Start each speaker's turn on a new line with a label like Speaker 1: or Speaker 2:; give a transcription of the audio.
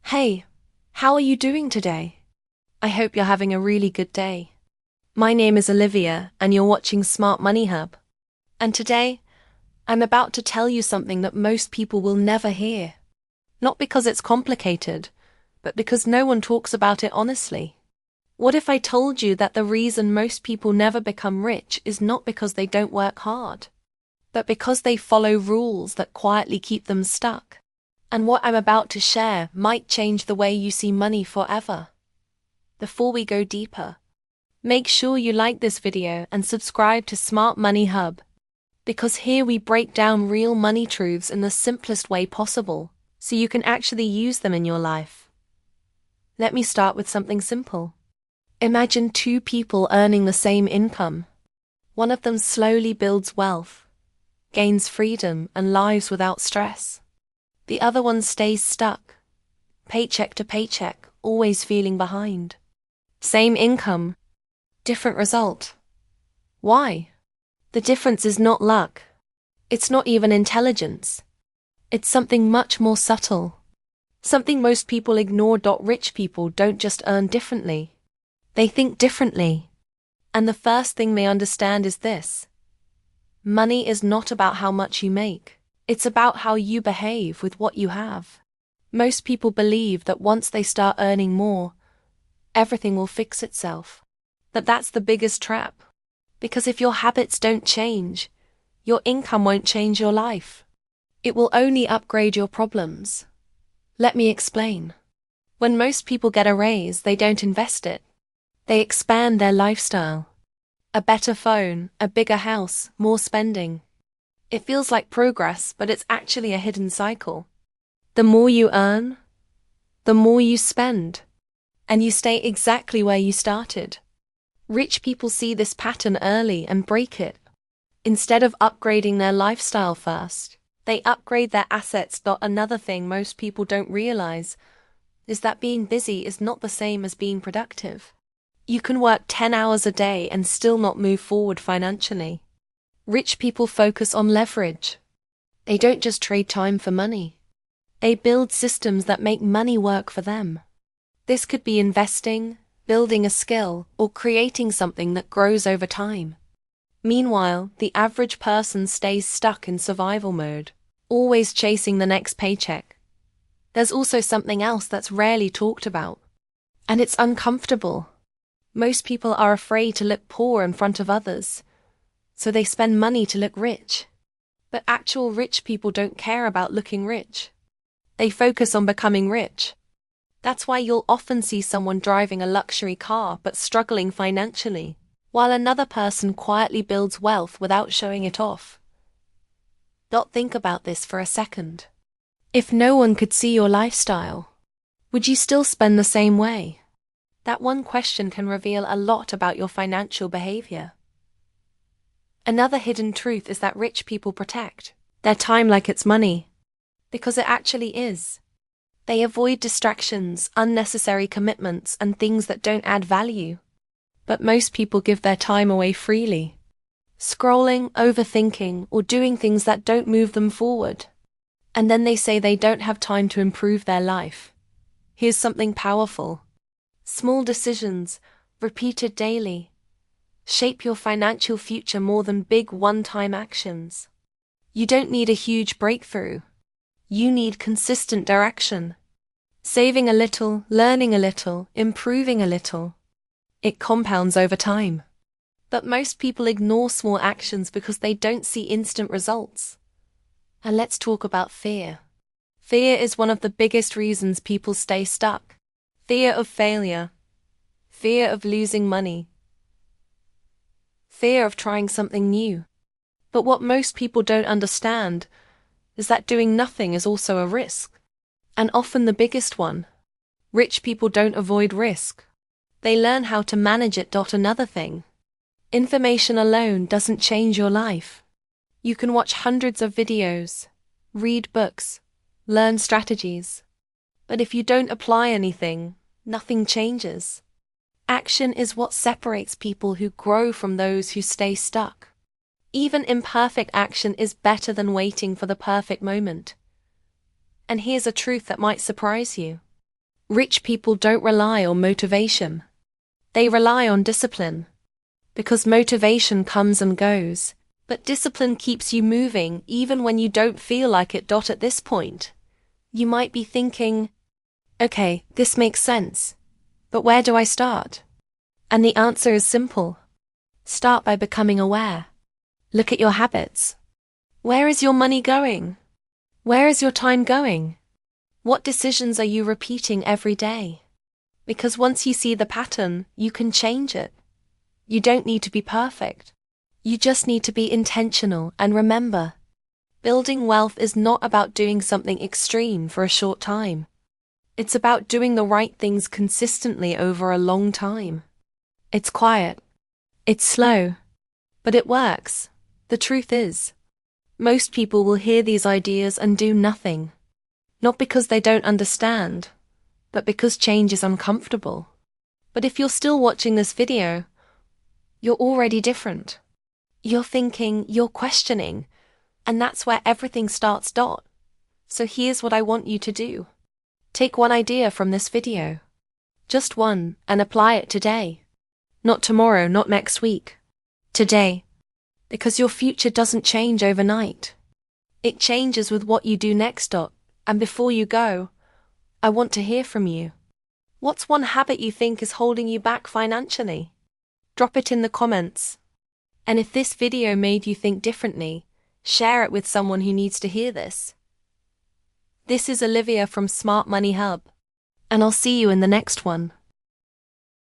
Speaker 1: Hey, how are you doing today? I hope you're having a really good day. My name is Olivia, and you're watching Smart Money Hub. And today, I'm about to tell you something that most people will never hear. Not because it's complicated, but because no one talks about it honestly. What if I told you that the reason most people never become rich is not because they don't work hard, but because they follow rules that quietly keep them stuck? And what I'm about to share might change the way you see money forever. Before we go deeper, make sure you like this video and subscribe to Smart Money Hub, because here we break down real money truths in the simplest way possible, so you can actually use them in your life. Let me start with something simple. Imagine two people earning the same income. One of them slowly builds wealth, gains freedom, and lives without stress. The other one stays stuck, paycheck to paycheck, always feeling behind. Same income, different result. Why? The difference is not luck. It's not even intelligence. It's something much more subtle. Something most people ignore. Rich people don't just earn differently. They think differently. And the first thing they understand is this: money is not about how much you make. It's about how you behave with what you have. Most people believe that once they start earning more, everything will fix itself. But that's the biggest trap. Because if your habits don't change, your income won't change your life. It will only upgrade your problems. Let me explain. When most people get a raise, they don't invest it. They expand their lifestyle. A better phone, a bigger house, more spending. It feels like progress, but it's actually a hidden cycle. The more you earn, the more you spend, and you stay exactly where you started. Rich people see this pattern early and break it. Instead of upgrading their lifestyle first, they upgrade their assets. Another thing most people don't realize is that being busy is not the same as being productive. You can work 10 hours a day and still not move forward financially. Rich people focus on leverage. They don't just trade time for money. They build systems that make money work for them. This could be investing, building a skill, or creating something that grows over time. Meanwhile, the average person stays stuck in survival mode, always chasing the next paycheck. There's also something else that's rarely talked about, and it's uncomfortable. Most people are afraid to look poor in front of others, so they spend money to look rich. But actual rich people don't care about looking rich. They focus on becoming rich. That's why you'll often see someone driving a luxury car but struggling financially, while another person quietly builds wealth without showing it off. Think about this for a second. If no one could see your lifestyle, would you still spend the same way? That one question can reveal a lot about your financial behavior. Another hidden truth is that rich people protect their time like it's money, because it actually is. They avoid distractions, unnecessary commitments, and things that don't add value. But most people give their time away freely, scrolling, overthinking, or doing things that don't move them forward. And then they say they don't have time to improve their life. Here's something powerful. Small decisions, repeated daily, shape your financial future more than big one-time actions. You don't need a huge breakthrough. You need consistent direction. Saving a little, learning a little, improving a little. It compounds over time. But most people ignore small actions because they don't see instant results. And let's talk about fear. Fear is one of the biggest reasons people stay stuck. Fear of failure. Fear of losing money. Fear of trying something new. But what most people don't understand is that doing nothing is also a risk, and often the biggest one. Rich people don't avoid risk. They learn how to manage it. Another thing. Information alone doesn't change your life. You can watch hundreds of videos, read books, learn strategies. But if you don't apply anything, nothing changes. Action is what separates people who grow from those who stay stuck. Even imperfect action is better than waiting for the perfect moment. And here's a truth that might surprise you. Rich people don't rely on motivation. They rely on discipline. Because motivation comes and goes, but discipline keeps you moving even when you don't feel like it. At this point, you might be thinking, okay, this makes sense, but where do I start? And the answer is simple. Start by becoming aware. Look at your habits. Where is your money going? Where is your time going? What decisions are you repeating every day? Because once you see the pattern, you can change it. You don't need to be perfect. You just need to be intentional. And remember, building wealth is not about doing something extreme for a short time. It's about doing the right things consistently over a long time. It's quiet. It's slow. But it works. The truth is, most people will hear these ideas and do nothing. Not because they don't understand, but because change is uncomfortable. But if you're still watching this video, you're already different. You're thinking, you're questioning, and that's where everything starts. So here's what I want you to do. Take one idea from this video. Just one, and apply it today. Not tomorrow, not next week. Today. Because your future doesn't change overnight. It changes with what you do next. And before you go, I want to hear from you. What's one habit you think is holding you back financially? Drop it in the comments. And if this video made you think differently, share it with someone who needs to hear this. This is Olivia from Smart Money Hub, and I'll see you in the next one.